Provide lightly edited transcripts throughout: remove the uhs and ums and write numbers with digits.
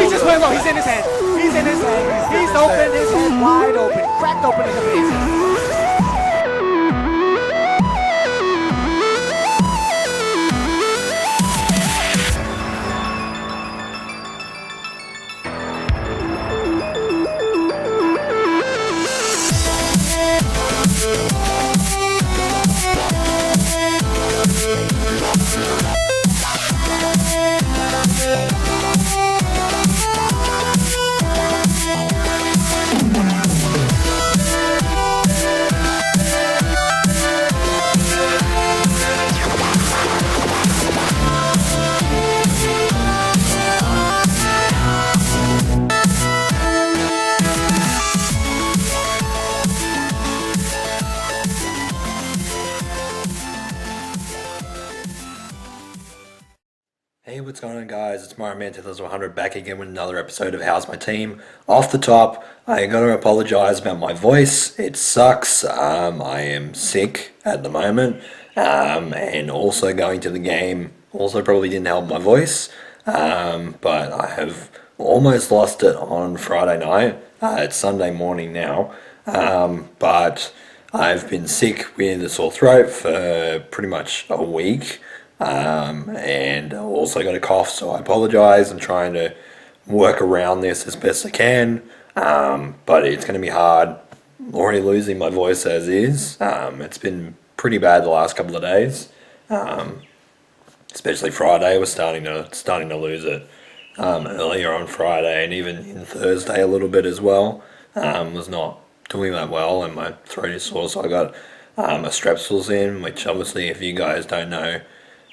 he just went low. He's in his head. He's in his head. He's open. His head wide open. Cracked open in the face. Hey, what's going on, guys? It's Mario Man 2100 back again with another episode of How's My Team. Off the top, I gotta apologize about my voice. It sucks. I am sick at the moment, and also going to the game also probably didn't help my voice. But I have almost lost it on Friday night. It's Sunday morning now, but I've been sick with a sore throat for pretty much a week. And I also got a cough, so I apologize. I'm trying to work around this as best I can, but it's going to be hard. I'm already losing my voice as is. It's been pretty bad the last couple of days, especially Friday. Was starting to lose it earlier on Friday, and even in Thursday a little bit as well. Was not doing that well, and my throat is sore, so I got a Strepsils in, which obviously, if you guys don't know.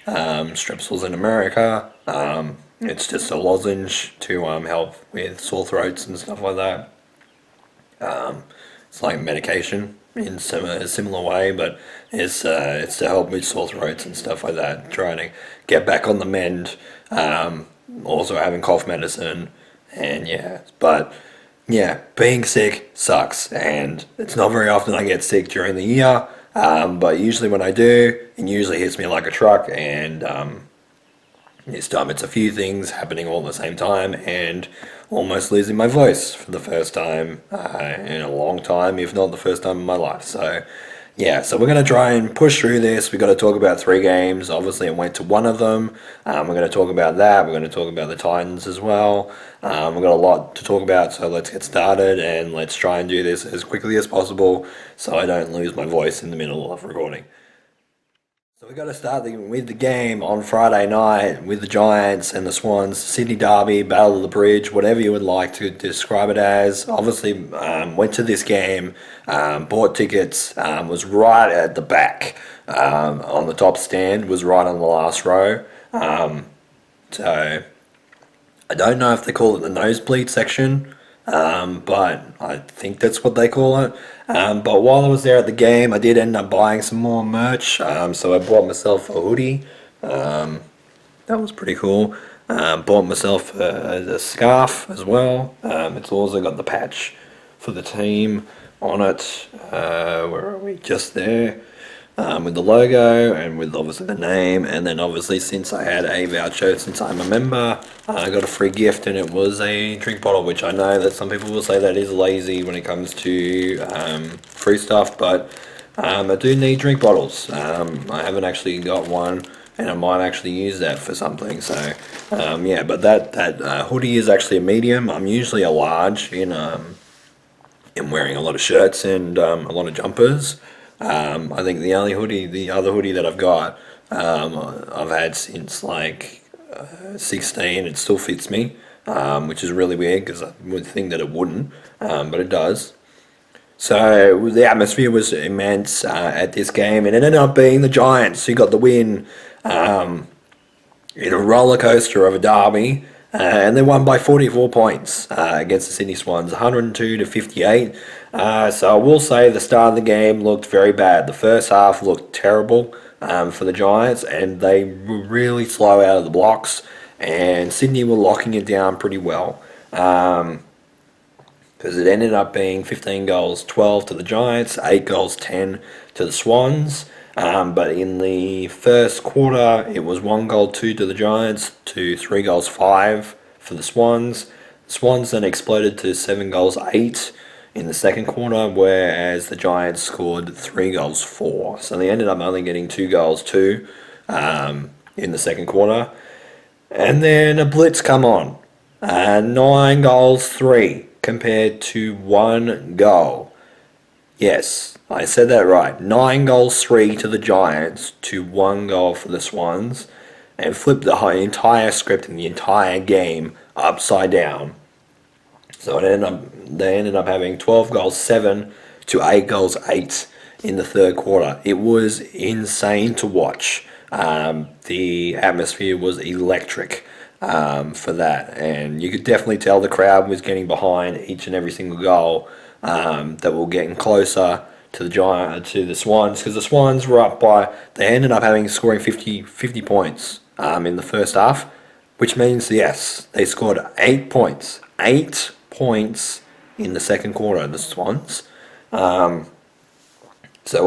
Strepsils in America. It's just a lozenge to help with sore throats and stuff like that. It's like medication in a similar way, but it's to help with sore throats and stuff like that. Trying to get back on the mend. Also having cough medicine, and being sick sucks, and it's not very often I get sick during the year. But usually when I do, it usually hits me like a truck, and this time it's a few things happening all at the same time, and almost losing my voice for the first time in a long time, if not the first time in my life. So we're going to try and push through this. We've got to talk about 3 games. Obviously, I went to one of them. We're going to talk about that. We're going to talk about the Titans as well. We've got a lot to talk about, so let's get started, and let's try and do this as quickly as possible so I don't lose my voice in the middle of recording. So we've got to start with the game on Friday night with the Giants and the Swans, Sydney Derby, Battle of the Bridge, whatever you would like to describe it as. Obviously, went to this game, bought tickets, was right at the back on the top stand, was right on the last row. So I don't know if they call it the nosebleed section, but I think that's what they call it. But while I was there at the game, I did end up buying some more merch. So I bought myself a hoodie. That was pretty cool. Bought myself a scarf as well. It's also got the patch for the team on it. Where are we? Just there. With the logo and with obviously the name, and then obviously since I had a voucher, since I'm a member, I got a free gift, and it was a drink bottle, which I know that some people will say that is lazy when it comes to free stuff, but I do need drink bottles. I haven't actually got one, and I might actually use that for something. So but that hoodie is actually a medium. I'm usually a large in wearing a lot of shirts and a lot of jumpers. I think the other hoodie that I've got, I've had since like 16. It still fits me, which is really weird because I would think that it wouldn't, but it does. So the atmosphere was immense at this game, and it ended up being the Giants who got the win in a roller coaster of a derby. And they won by 44 points against the Sydney Swans, 102 to 58. So I will say the start of the game looked very bad. The first half looked terrible for the Giants, and they were really slow out of the blocks. And Sydney were locking it down pretty well. Because it ended up being 15 goals, 12 to the Giants, 8 goals, 10 to the Swans. But in the first quarter, it was 1 goal, 2 to the Giants, to 3 goals, 5 for the Swans. Swans then exploded to 7 goals 8 in the second quarter, whereas the Giants scored 3 goals 4. So they ended up only getting 2 goals 2 in the second quarter. And then a blitz come on. 9 goals 3 compared to 1 goal. Yes, I said that right. 9 goals 3 to the Giants to 1 goal for the Swans, and flipped the entire script in the entire game upside down. So they ended up having 12 goals 7 to 8 goals 8 in the third quarter. It was insane to watch. The atmosphere was electric for that, and you could definitely tell the crowd was getting behind each and every single goal, that were getting closer to the Swans, because the Swans were up by, they ended up scoring 50 points in the first half, which means, yes, they scored 8 points. 8 points in the second quarter, the Swans. So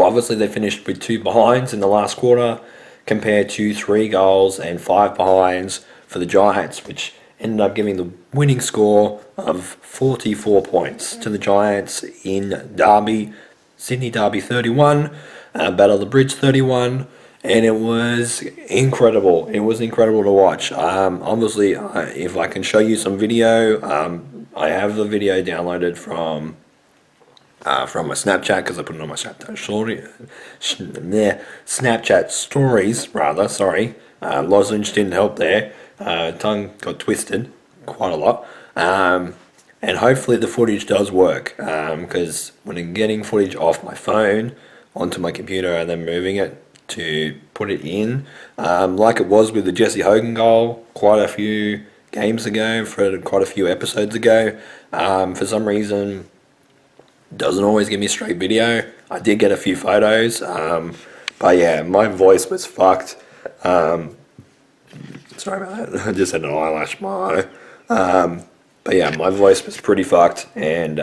obviously they finished with 2 behinds in the last quarter, compared to 3 goals and 5 behinds for the Giants, which ended up giving the winning score of 44 points to the Giants in Derby, Sydney Derby 31, Battle of the Bridge 31, and it was incredible. It was incredible to watch. Obviously, if I can show you some video, I have the video downloaded from my Snapchat, because I put it on my Snapchat stories rather. Sorry, lozenge didn't help there. Tongue got twisted quite a lot. And hopefully the footage does work, because when I'm getting footage off my phone onto my computer and then moving it to put it in, like it was with the Jesse Hogan goal quite a few games ago, for quite a few episodes ago, for some reason doesn't always give me straight video. I did get a few photos, but yeah, my voice was fucked. Sorry about that. I just had an eyelash in my eye. But yeah, my voice was pretty fucked, and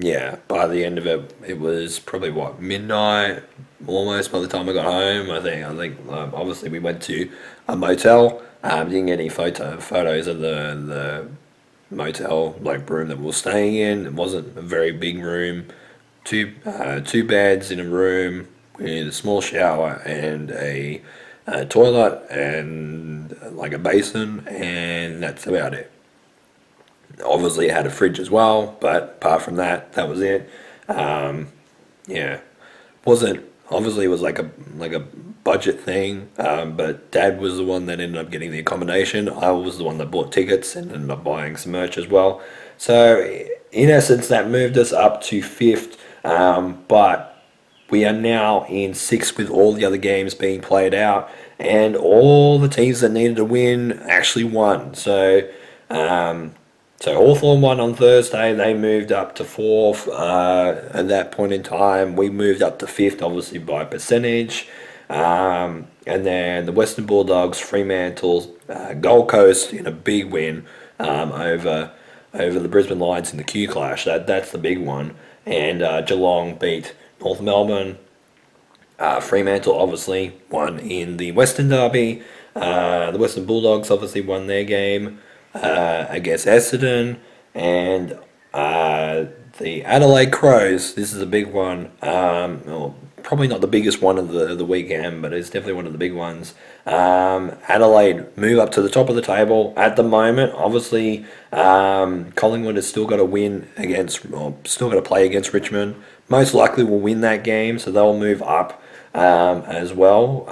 yeah, by the end of it, it was probably midnight, almost by the time I got home. I think obviously we went to a motel. Didn't get any photos of the motel room that we were staying in. It wasn't a very big room. Two beds in a room with a small shower and a toilet and a basin, and that's about it. Obviously, it had a fridge as well, but apart from that, that was it. Yeah, wasn't obviously, it was like a budget thing, but Dad was the one that ended up getting the accommodation. I was the one that bought tickets and ended up buying some merch as well. So in essence, that moved us up to 5th, but we are now in 6th with all the other games being played out, and all the teams that needed to win actually won. So Hawthorn won on Thursday. They moved up to 4th. At that point in time, we moved up to 5th, obviously by percentage. And then the Western Bulldogs, Fremantle, Gold Coast in a big win over the Brisbane Lions in the Q Clash. That's the big one. And Geelong beat North Melbourne. Fremantle obviously won in the Western Derby. The Western Bulldogs obviously won their game against Essendon, and the Adelaide Crows. This is a big one. Well, probably not the biggest one of the weekend, but it's definitely one of the big ones. Adelaide move up to the top of the table at the moment. Obviously, Collingwood has still got to still got to play against Richmond. Most likely will win that game, so they'll move up as well.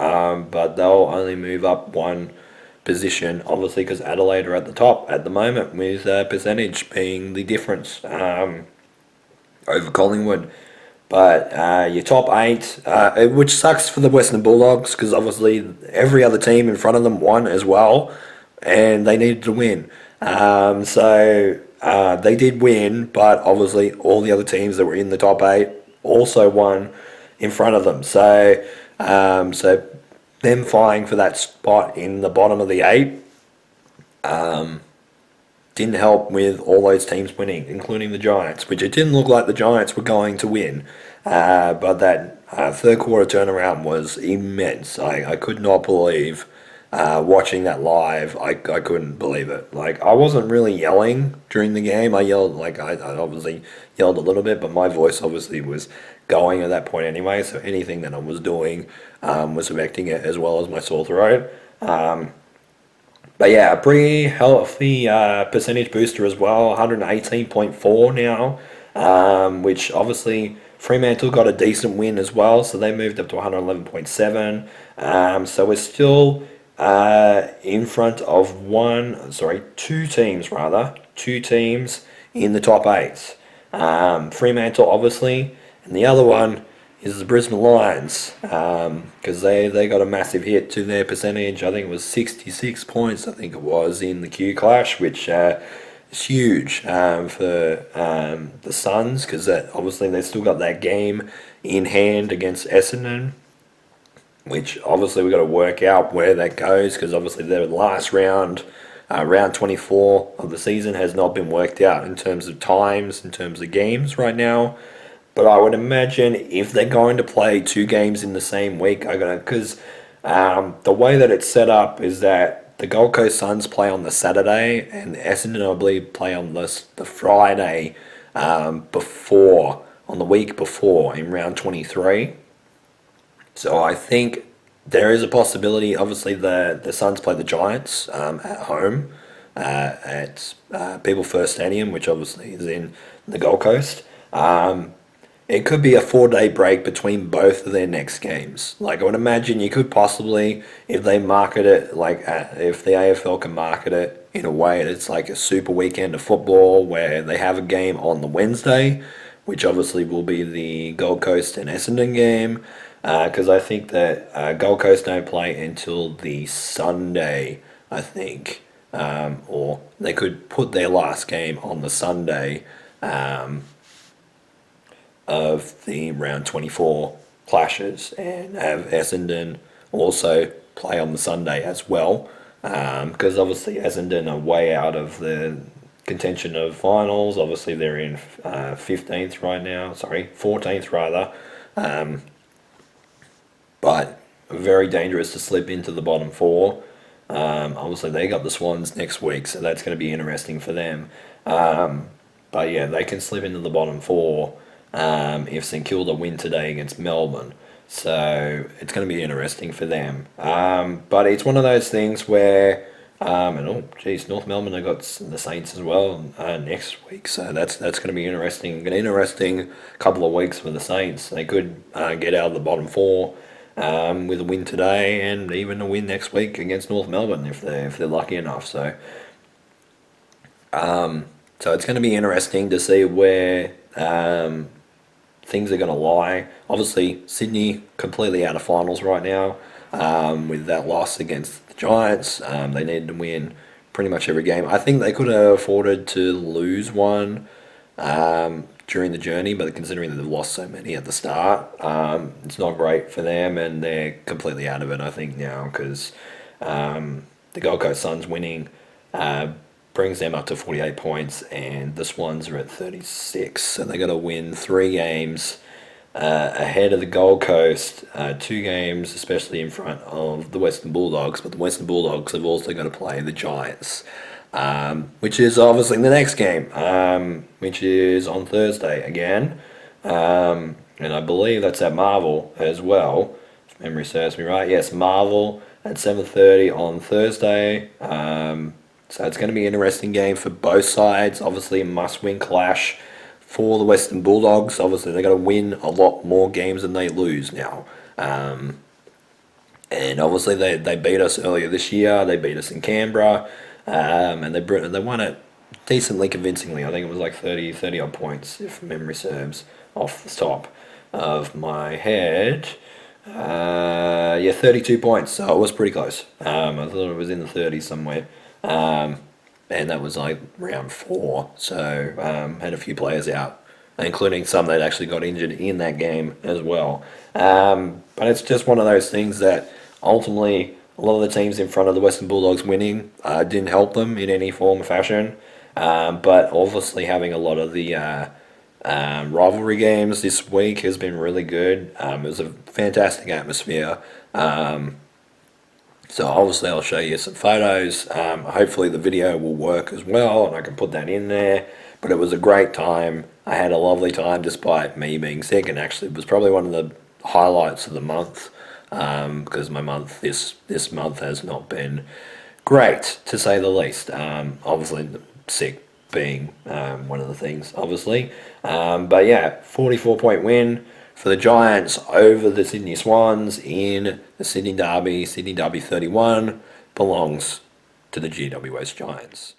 But they'll only move up one position, obviously, because Adelaide are at the top at the moment, with percentage being the difference over Collingwood. But your top 8, which sucks for the Western Bulldogs, because obviously every other team in front of them won as well, and they needed to win. So they did win, but obviously all the other teams that were in the top 8 also won in front of them. So them vying for that spot in the bottom of the 8 didn't help with all those teams winning, including the Giants, which it didn't look like the Giants were going to win. But that third quarter turnaround was immense. I could not believe watching that live, I couldn't believe it. Like, I wasn't really yelling during the game. I yelled, like, I obviously yelled a little bit, but my voice obviously was going at that point anyway, so anything that I was doing was affecting it as well as my sore throat. But yeah, a pretty healthy percentage booster as well, 118.4 now, which obviously Fremantle got a decent win as well, so they moved up to 111.7. So we're still in front of two teams in the top eight. Fremantle, obviously, and the other one is the Brisbane Lions, because they got a massive hit to their percentage. I think it was 66 points, I think it was, in the Q Clash, which is huge for the Suns, because obviously they've still got that game in hand against Essendon, which obviously we've got to work out where that goes, because obviously their last round, round 24 of the season, has not been worked out in terms of times, in terms of games right now. But I would imagine if they're going to play two games in the same week, because the way that it's set up is that the Gold Coast Suns play on the Saturday and the Essendon, I believe, play on the Friday on the week before in round 23. So I think there is a possibility. Obviously, the Suns play the Giants at home at People First Stadium, which obviously is in the Gold Coast. It could be a 4-day break between both of their next games. Like, I would imagine you could possibly, if they market it, like if the AFL can market it in a way it's like a super weekend of football where they have a game on the Wednesday, which obviously will be the Gold Coast and Essendon game, because I think that Gold Coast don't play until the Sunday, I think, or they could put their last game on the Sunday. Of the round 24 clashes, and have Essendon also play on the Sunday as well, because obviously Essendon are way out of the contention of finals. Obviously they're in 15th right now, 14th rather, but very dangerous to slip into the bottom four. Obviously they got the Swans next week, so that's going to be interesting for them. But yeah, they can slip into the bottom four if St Kilda win today against Melbourne. So it's going to be interesting for them. But it's one of those things where, North Melbourne have got the Saints as well next week. So that's going to be interesting. An interesting couple of weeks for the Saints. They could get out of the bottom four with a win today, and even a win next week against North Melbourne if they're lucky enough. So it's going to be interesting to see where things are going to lie. Obviously, Sydney completely out of finals right now with that loss against the Giants. They needed to win pretty much every game. I think they could have afforded to lose one during the journey, but considering that they've lost so many at the start, it's not great for them, and they're completely out of it, I think, now, because the Gold Coast Suns winning brings them up to 48 points, and the Swans are at 36. So they got to win 3 games ahead of the Gold Coast, 2 games, especially in front of the Western Bulldogs. But the Western Bulldogs have also got to play the Giants, which is obviously the next game, which is on Thursday again. And I believe that's at Marvel as well, if memory serves me right. Yes, Marvel at 7:30 on Thursday. So it's going to be an interesting game for both sides. Obviously, a must-win clash for the Western Bulldogs. Obviously, they've got to win a lot more games than they lose now. And obviously, they beat us earlier this year. They beat us in Canberra. And they won it decently convincingly. I think it was like 30 odd points, if memory serves, off the top of my head. 32 points. So it was pretty close. I thought it was in the 30s somewhere. And that was like round 4, so had a few players out, including some that actually got injured in that game as well. But it's just one of those things that ultimately a lot of the teams in front of the Western Bulldogs winning didn't help them in any form or fashion. But obviously having a lot of the rivalry games this week has been really good. It was a fantastic atmosphere. So obviously I'll show you some photos. Hopefully the video will work as well and I can put that in there. But it was a great time. I had a lovely time despite me being sick, and actually it was probably one of the highlights of the month, because my month this month has not been great to say the least. Obviously sick being one of the things, obviously. But yeah, 44-point win for the Giants over the Sydney Swans in the Sydney Derby. Sydney Derby 31 belongs to the GWS Giants.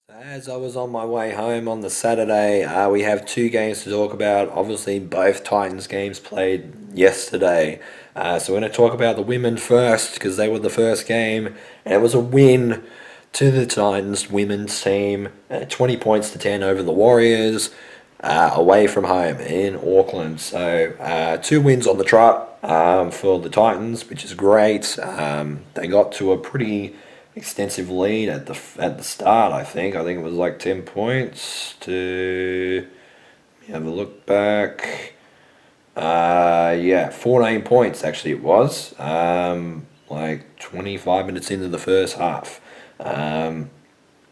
As I was on my way home on the Saturday, we have two games to talk about. Obviously, both Titans games played yesterday. So we're going to talk about the women first because they were the first game, and it was a win to the Titans women's team, 20 points to 10 over the Warriors, away from home in Auckland. So two wins on the trot for the Titans, which is great. They got to a pretty extensive lead at the start. I think it was like 10 points to have a look back. Yeah, 14 points actually it was. Like 25 minutes into the first half. And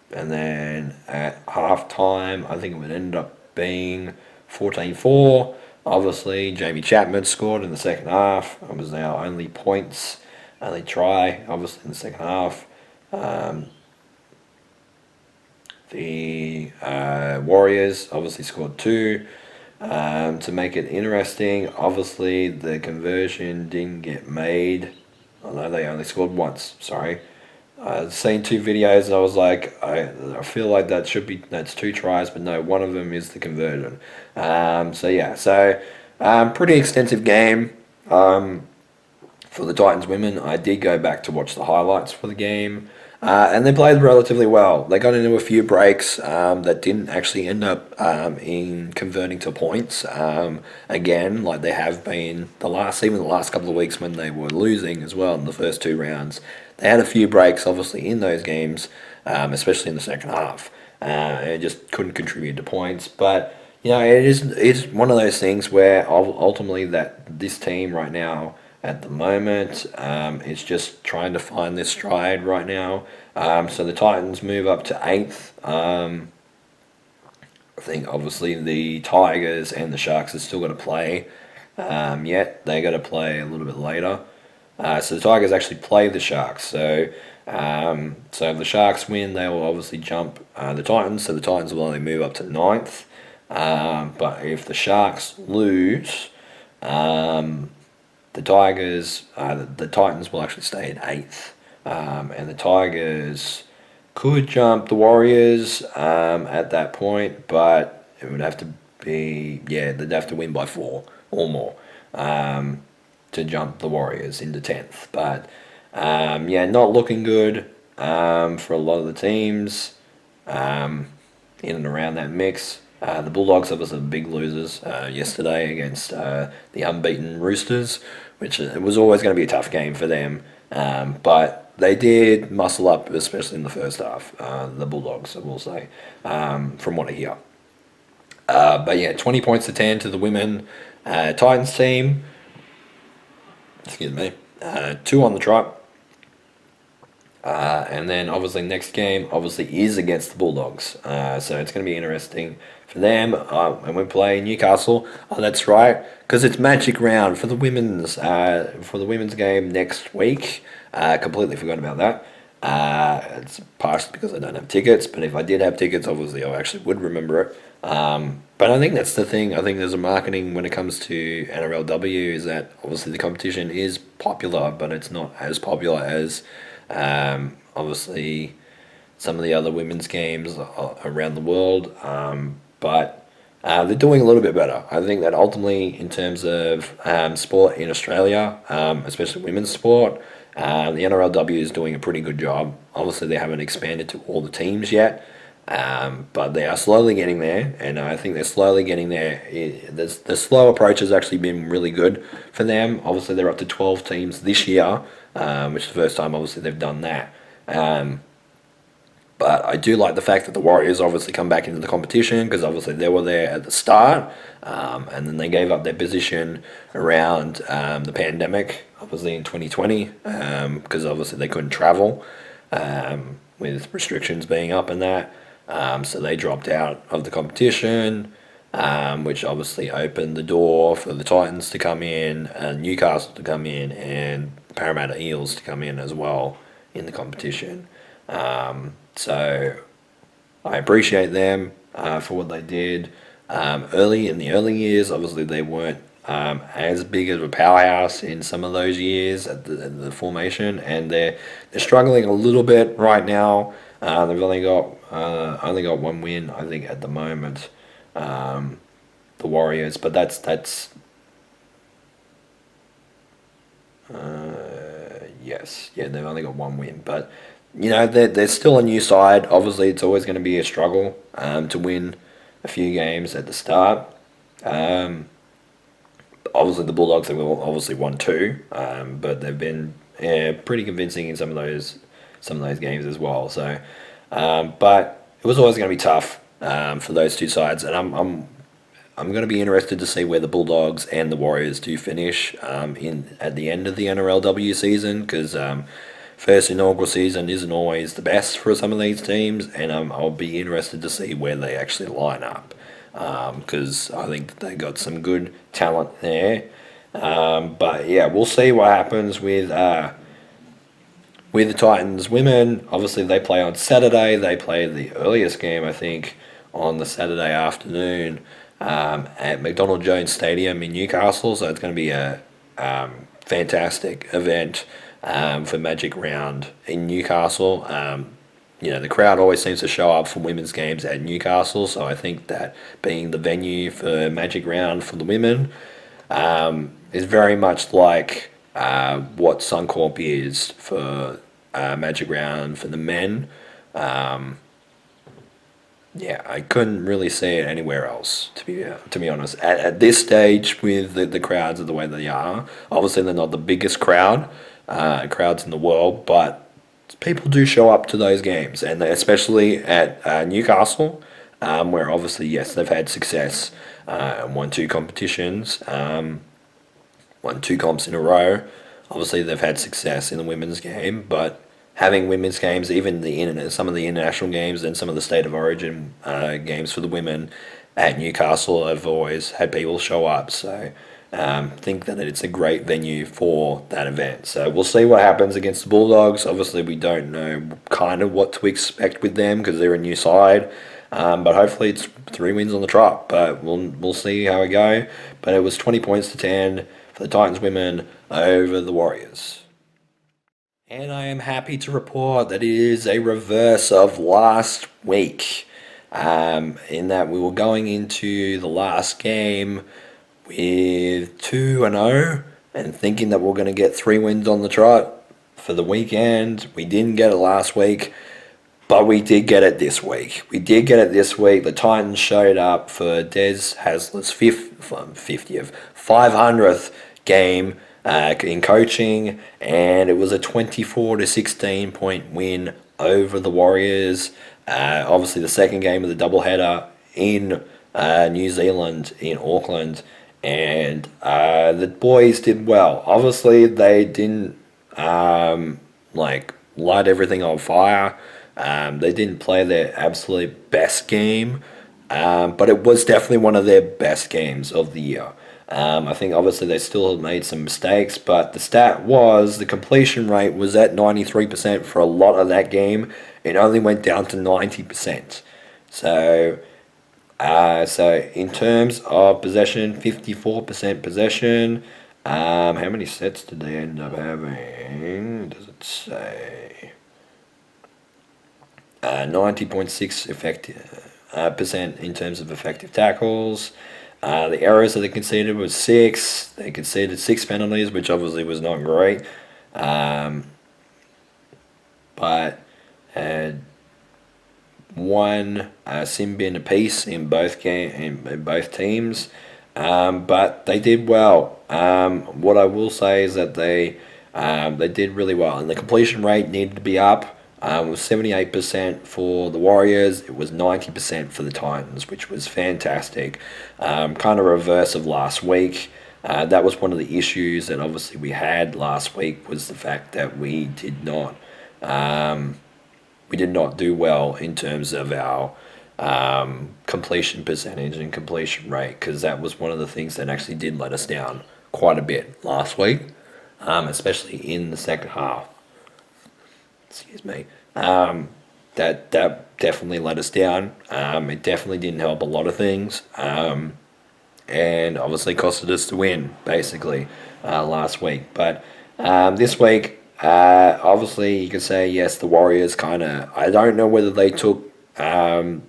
then at half time, I think it would end up being 14-4. Obviously, Jamie Chapman scored in the second half. It was our only try, obviously, in the second half. The Warriors obviously scored two. To make it interesting, obviously the conversion didn't get made. Although they only scored once. Sorry, I've seen two videos and I was like, I feel like that's two tries, but no, one of them is the conversion. So yeah, pretty extensive game. For the Titans women, I did go back to watch the highlights for the game. And they played relatively well. They got into a few breaks that didn't actually end up in converting to points. Again, like they have been even the last couple of weeks when they were losing as well in the first two rounds. They had a few breaks, obviously, in those games, especially in the second half. And it just couldn't contribute to points. But it's one of those things where ultimately that this team right now at the moment. It's just trying to find this stride right now. So the Titans move up to 8th. I think obviously the Tigers and the Sharks have still got to play yet. They got to play a little bit later. So the Tigers actually play the Sharks. So if the Sharks win, they will obviously jump the Titans. So the Titans will only move up to 9th. But if the Sharks lose, the Titans will actually stay at 8th, and the Tigers could jump the Warriors at that point, but it would have to they'd have to win by 4 or more to jump the Warriors into 10th. But not looking good for a lot of the teams in and around that mix. The Bulldogs obviously the big losers yesterday against the unbeaten Roosters, which it was always going to be a tough game for them. But they did muscle up, especially in the first half, the Bulldogs, I will say, from what I hear. 20 points to 10 to the women Titans team. Excuse me. 2 on the trot. And then obviously next game obviously is against the Bulldogs. So it's going to be interesting for them. And we play Newcastle. Oh, that's right, because it's Magic Round for the women's game next week. Completely forgot about that. It's partially because I don't have tickets, but if I did have tickets, obviously I actually would remember it. But I think that's the thing. I think there's a marketing when it comes to NRLW is that obviously the competition is popular, but it's not as popular as obviously some of the other women's games around the world. But they're doing a little bit better. I think that ultimately in terms of sport in Australia, especially women's sport, the NRLW is doing a pretty good job. Obviously they haven't expanded to all the teams yet. But they are slowly getting there, and I think they're slowly getting there. The slow approach has actually been really good for them. Obviously, they're up to 12 teams this year, which is the first time, obviously, they've done that. But I do like the fact that the Warriors obviously come back into the competition, because obviously they were there at the start, and then they gave up their position around the pandemic, obviously in 2020, because obviously they couldn't travel with restrictions being up and that. So they dropped out of the competition, which obviously opened the door for the Titans to come in, and Newcastle to come in, and Parramatta Eels to come in as well in the competition. So I appreciate them for what they did. In the early years, obviously they weren't as big of a powerhouse in some of those years at the formation, and they're struggling a little bit right now. They've only got 1 win, I think, at the moment. The Warriors, but that's yes, yeah, they've only got 1 win, but they're still a new side. Obviously, it's always going to be a struggle to win a few games at the start. Obviously, the Bulldogs have obviously won 2, but they've been pretty convincing in some of those games as well. So, but it was always going to be tough for those two sides, and I'm going to be interested to see where the Bulldogs and the Warriors do finish at the end of the NRLW season, because first inaugural season isn't always the best for some of these teams, and I'll be interested to see where they actually line up, because I think that they got some good talent there. But yeah, we'll see what happens with the Titans women. Obviously, they play on Saturday. They play the earliest game, I think, on the Saturday afternoon at McDonald Jones Stadium in Newcastle. So it's going to be a fantastic event for Magic Round in Newcastle. The crowd always seems to show up for women's games at Newcastle. So I think that being the venue for Magic Round for the women is very much like what Suncorp is for Magic Round for the men. Yeah, I couldn't really see it anywhere else. To be honest, at this stage with the crowds are the way they are. Obviously, they're not the biggest crowds in the world, but people do show up to those games, and especially at Newcastle, where obviously yes they've had success, and won two competitions, won two comps in a row. Obviously, they've had success in the women's game, but having women's games, even some of the international games and some of the state of origin games for the women at Newcastle have always had people show up. So think that it's a great venue for that event. So we'll see what happens against the Bulldogs. Obviously, we don't know kind of what to expect with them because they're a new side. But hopefully it's 3 wins on the trot. But we'll see how we go. But it was 20 points to 10 for the Titans women over the Warriors. And I am happy to report that it is a reverse of last week. In that we were going into the last game with 2-0 and thinking that we're going to get 3 wins on the trot for the weekend. We didn't get it last week, but we did get it this week. The Titans showed up for Des Hasler's 500th game in coaching, and it was a 24-16 point win over the Warriors. Obviously, the second game of the doubleheader in New Zealand, in Auckland, and the boys did well. Obviously, they didn't light everything on fire. They didn't play their absolute best game, but it was definitely one of their best games of the year. I think obviously they still made some mistakes, but the stat was the completion rate was at 93% for a lot of that game. It only went down to 90%. So in terms of possession, 54% possession. How many sets did they end up having? Does it say? 90.6 effective percent in terms of effective tackles. The errors that they conceded was 6. They conceded 6 penalties, which obviously was not great. But had one sin bin apiece in both teams. But they did well. What I will say is that they did really well, and the completion rate needed to be up. It was 78% for the Warriors. It was 90% for the Titans, which was fantastic. Kind of reverse of last week. That was one of the issues that obviously we had last week, was the fact that we did not do well in terms of our completion percentage and completion rate, because that was one of the things that actually did let us down quite a bit last week, especially in the second half. Excuse me. That definitely let us down. It definitely didn't help a lot of things, and obviously costed us the win basically last week. But this week, obviously you can say yes, the Warriors kind of. I don't know whether they took the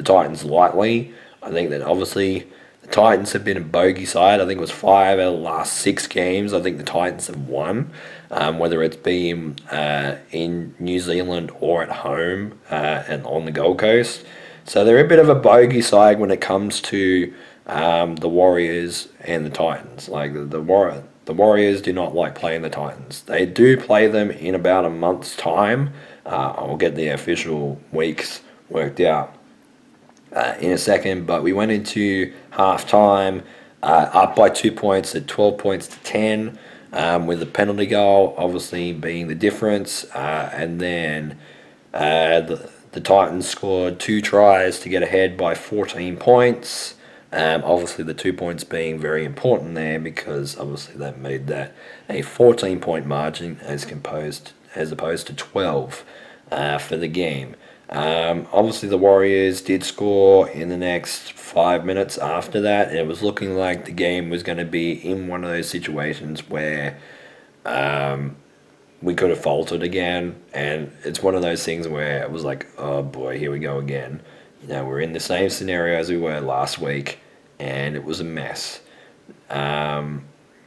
Titans lightly. I think that obviously the Titans have been a bogey side. I think it was 5 out of the last 6 games. I think the Titans have won, whether it's been in New Zealand or at home and on the Gold Coast. So they're a bit of a bogey side when it comes to the Warriors and the Titans. Like the Warriors do not like playing the Titans. They do play them in about a month's time. I'll get the official weeks worked out in a second, but we went into half-time up by 2 points at 12 points to 10, with the penalty goal obviously being the difference, and then the Titans scored 2 tries to get ahead by 14 points. Obviously the 2 points being very important there, because obviously that made that a 14-point margin as opposed to 12 for the game. Obviously the Warriors did score in the next 5 minutes after that, and it was looking like the game was going to be in one of those situations where we could have faltered again, and it's one of those things where it was like, oh boy, here we go again. We're in the same scenario as we were last week, and it was a mess. And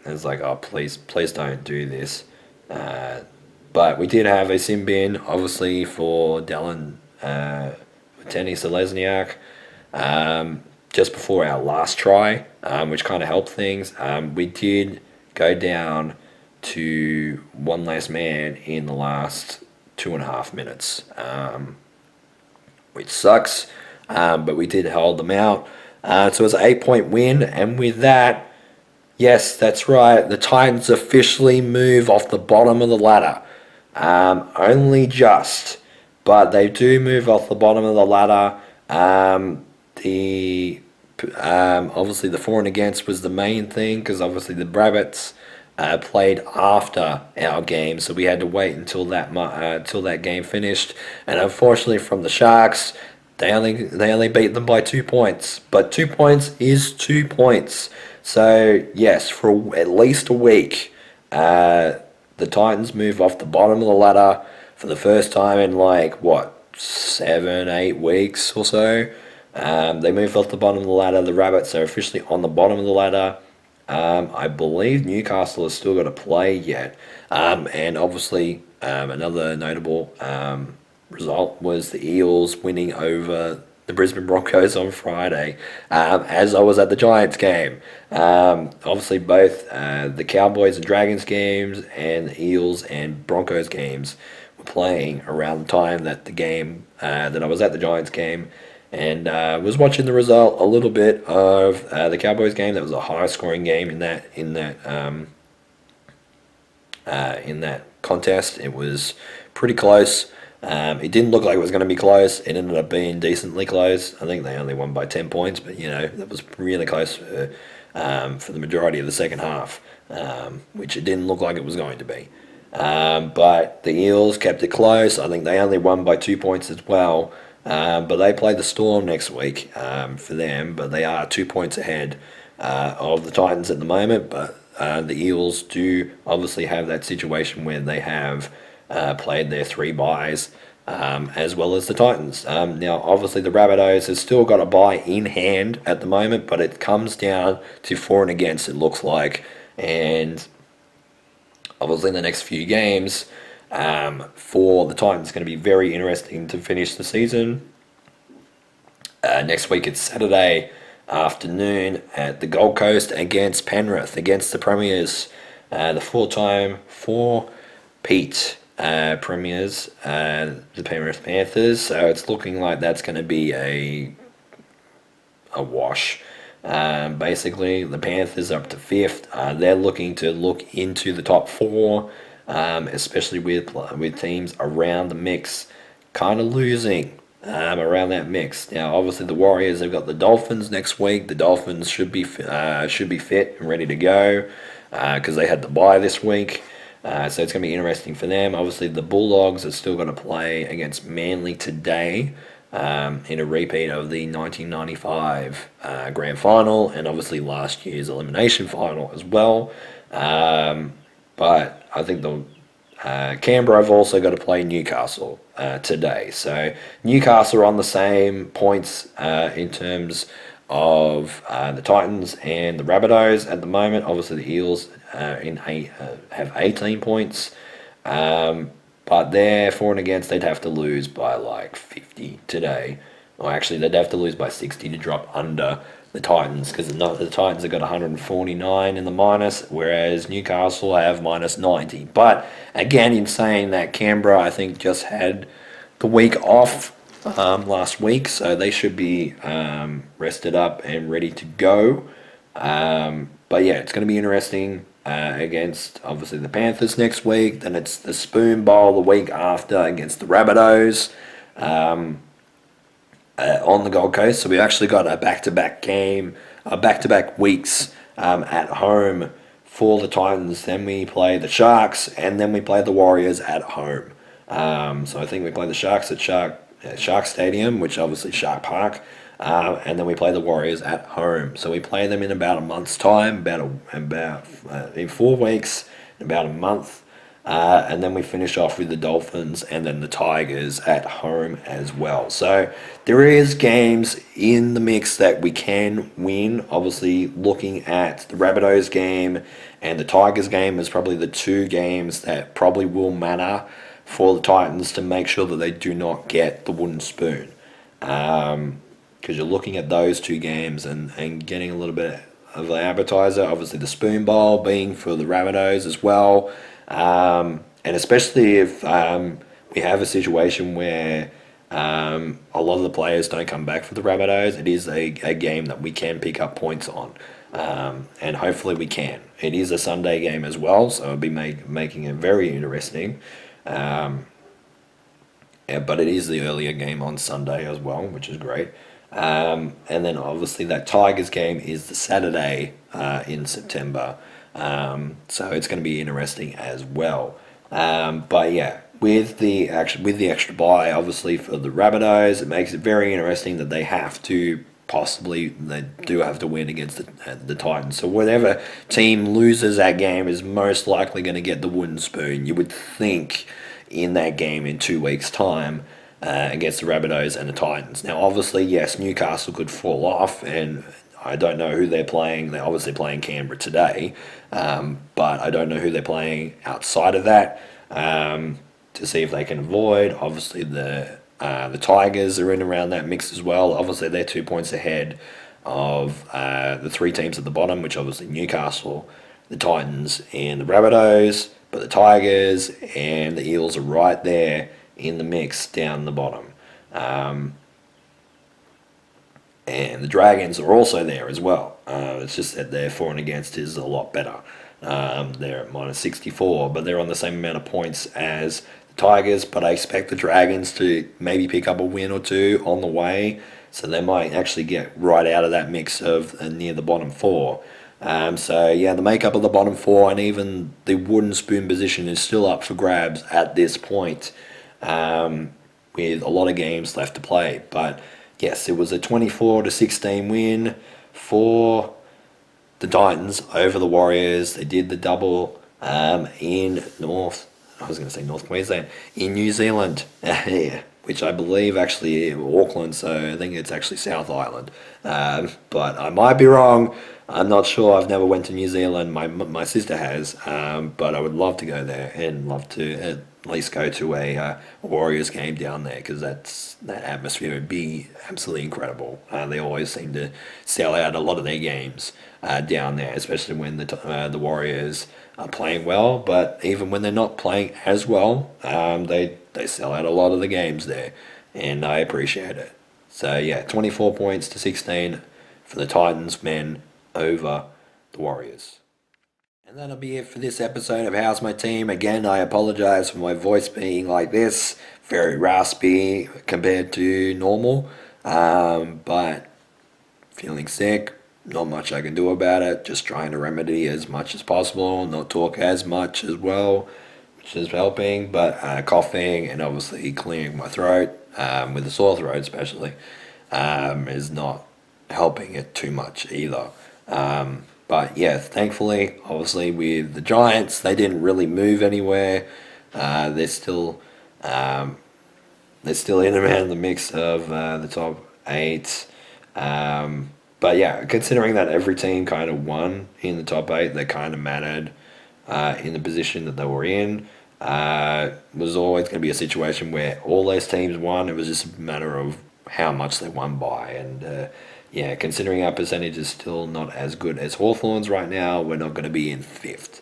And it's like, oh, please don't do this. But we did have a sin bin, obviously, for Dallin Tenny Selesniak just before our last try, which kind of helped things. We did go down to one less man in the last 2.5 minutes, which sucks, but we did hold them out. So it was an 8-point win, and with that, yes, that's right, the Titans officially move off the bottom of the ladder. Only just, but they do move off the bottom of the ladder. Obviously the for and against was the main thing, because obviously the Rabbits played after our game, so we had to wait until that game finished. And unfortunately, from the Sharks, they only beat them by 2 points. But 2 points is 2 points. So yes, for at least a week, the Titans move off the bottom of the ladder for the first time in 7-8 weeks or so. They moved off the bottom of the ladder. The Rabbits are officially on the bottom of the ladder. I believe Newcastle has still got to play yet. And obviously, another notable result was the Eels winning over the Brisbane Broncos on Friday, as I was at the Giants game. Obviously, both the Cowboys and Dragons games and the Eels and Broncos games were playing around the time that the game that I was at the Giants game. And was watching the result a little bit of the Cowboys game. That was a high-scoring game in that contest. It was pretty close. It didn't look like it was going to be close. It ended up being decently close. I think they only won by 10 points, but that was really close for the majority of the second half, which it didn't look like it was going to be. But the Eels kept it close. I think they only won by 2 points as well. But they play the Storm next week for them, but they are 2 points ahead of the Titans at the moment. But the Eels do obviously have that situation where they have played their 3 byes, as well as the Titans. Now, obviously, the Rabbitohs has still got a bye in hand at the moment, but it comes down to for and against, it looks like. And obviously, in the next few games, for the Titans, it's going to be very interesting to finish the season. Next week it's Saturday afternoon at the Gold Coast against Penrith, against the Premiers, the four-peat Premiers, the Penrith Panthers. So it's looking like that's going to be a wash. Basically, the Panthers are up to 5th. They're looking to look into the top 4. Especially with teams around the mix, kind of losing around that mix. Now, obviously, the Warriors have got the Dolphins next week. The Dolphins should be fit and ready to go because they had the bye this week. So it's going to be interesting for them. Obviously, the Bulldogs are still going to play against Manly today in a repeat of the 1995 Grand Final and obviously last year's Elimination Final as well. But I think the Canberra have also got to play Newcastle today. So Newcastle are on the same points in terms of the Titans and the Rabbitohs at the moment. Obviously the Eels have 18 points. But they're for and against, they'd have to lose by 50 today. Or actually, they'd have to lose by 60 to drop under the Titans, because the Titans have got 149 in the minus, whereas Newcastle have minus 90. But again, in saying that, Canberra, I think, just had the week off last week, so they should be rested up and ready to go. But yeah, it's going to be interesting against, obviously, the Panthers next week. Then it's the Spoon Bowl the week after against the Rabbitohs. On the Gold Coast, so we've actually got a back-to-back game, back-to-back weeks at home for the Titans. Then we play the Sharks, and then we play the Warriors at home. So I think we play the Sharks at Shark Stadium, which obviously Shark Park, and then we play the Warriors at home. So we play them in about a month's time, in 4 weeks, in about a month. And then we finish off with the Dolphins and then the Tigers at home as well. So there is games in the mix that we can win. Obviously, looking at the Rabbitohs game and the Tigers game is probably the two games that probably will matter for the Titans to make sure that they do not get the wooden spoon. Because you're looking at those two games and getting a little bit of an appetizer. Obviously, the Spoon Bowl being for the Rabbitohs as well. And especially if we have a situation where a lot of the players don't come back for the Rabbitohs, it is a game that we can pick up points on. And hopefully we can. It is a Sunday game as well, so it'll be making it very interesting. Yeah, but it is the earlier game on Sunday as well, which is great. And then obviously that Tigers game is the Saturday in September. So it's going to be interesting as well. But yeah, with the extra bye, obviously for the Rabbitohs, it makes it very interesting that they do have to win against the Titans. So whatever team loses that game is most likely going to get the wooden spoon. You would think in that game in 2 weeks' time against the Rabbitohs and the Titans. Now, obviously, yes, Newcastle could fall off, and I don't know who they're playing. They're obviously playing Canberra today, but I don't know who they're playing outside of that to see if they can avoid. Obviously, the Tigers are in around that mix as well. Obviously, they're 2 points ahead of the three teams at the bottom, which obviously Newcastle, the Titans, and the Rabbitohs. But the Tigers and the Eels are right there in the mix down the bottom. And the Dragons are also there as well. It's just that their for and against is a lot better. They're at minus 64, but they're on the same amount of points as the Tigers. But I expect the Dragons to maybe pick up a win or two on the way. So they might actually get right out of that mix of near the bottom four. So yeah, the makeup of the bottom four and even the wooden spoon position is still up for grabs at this point, with a lot of games left to play. But yes, it was a 24-16 win for the Titans over the Warriors. They did the double in North Queensland, in New Zealand, yeah, which I believe actually Auckland, so I think it's actually South Island. But I might be wrong. I'm not sure. I've never went to New Zealand. My sister has, but I would love to go there and love to at least go to a Warriors game down there, because that atmosphere would be absolutely incredible. They always seem to sell out a lot of their games down there, especially when the Warriors are playing well. But even when they're not playing as well, they sell out a lot of the games there, and I appreciate it. So yeah, 24 points to 16 for the Titans men over the Warriors. And that'll be it for this episode of How's My Team. Again, I apologize for my voice being like this, very raspy compared to normal, but feeling sick, not much I can do about it, just trying to remedy as much as possible, not talk as much as well, which is helping, but coughing and obviously clearing my throat, with a sore throat especially, is not helping it too much either. But yeah, thankfully, obviously with the Giants, they didn't really move anywhere. They're still in around the mix of the top 8. But yeah, considering that every team kind of won in the top 8, they kind of mattered in the position that they were in. Was always going to be a situation where all those teams won. It was just a matter of how much they won by, and yeah, considering our percentage is still not as good as Hawthorn's right now, we're not going to be in 5th.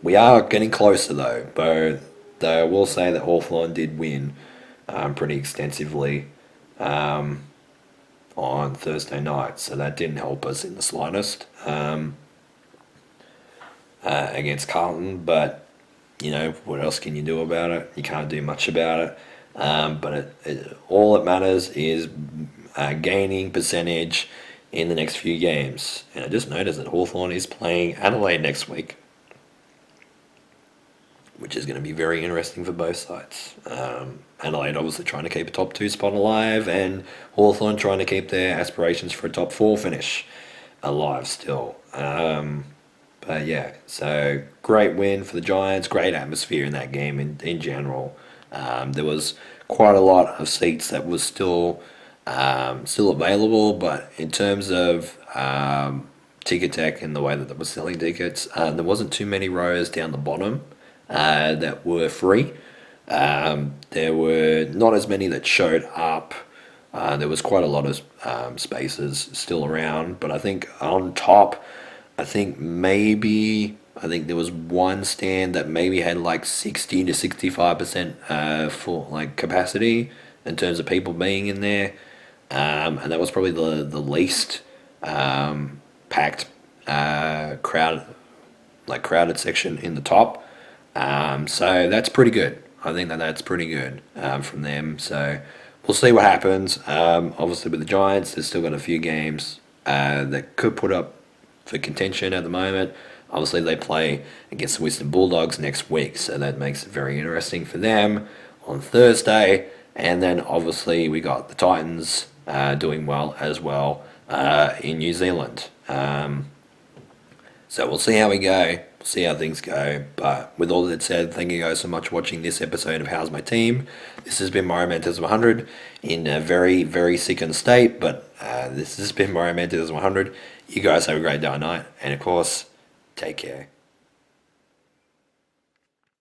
We are getting closer though, but I will say that Hawthorn did win pretty extensively on Thursday night, so that didn't help us in the slightest against Carlton. But you know, what else can you do about it? You can't do much about it. But all that matters is gaining percentage in the next few games. And I just noticed that Hawthorn is playing Adelaide next week, which is going to be very interesting for both sides. Adelaide obviously trying to keep a top 2 spot alive, and Hawthorn trying to keep their aspirations for a top 4 finish alive still. But But yeah, so great win for the Giants. Great atmosphere in that game in general. There was quite a lot of seats that was still available, but in terms of ticket tech and the way that they were selling tickets, there wasn't too many rows down the bottom that were free. There were not as many that showed up. There was quite a lot of spaces still around, but I think on top, I think there was one stand that maybe had like 60 to 65% full like capacity in terms of people being in there, and that was probably the least packed crowded section in the top. So that's pretty good. I think that's pretty good from them. So we'll see what happens. Obviously, with the Giants, they've still got a few games that could put up for contention at the moment. Obviously, they play against the Western Bulldogs next week, so that makes it very interesting for them on Thursday. And then obviously, we got the Titans doing well as well in New Zealand. So we'll see how we go. We'll see how things go. But with all that said, thank you guys so much for watching this episode of How's My Team. This has been Mario Mantis 100 in a very, very sickened state. But this has been Mario Mantis 100. You guys have a great day or night. And of course, take care.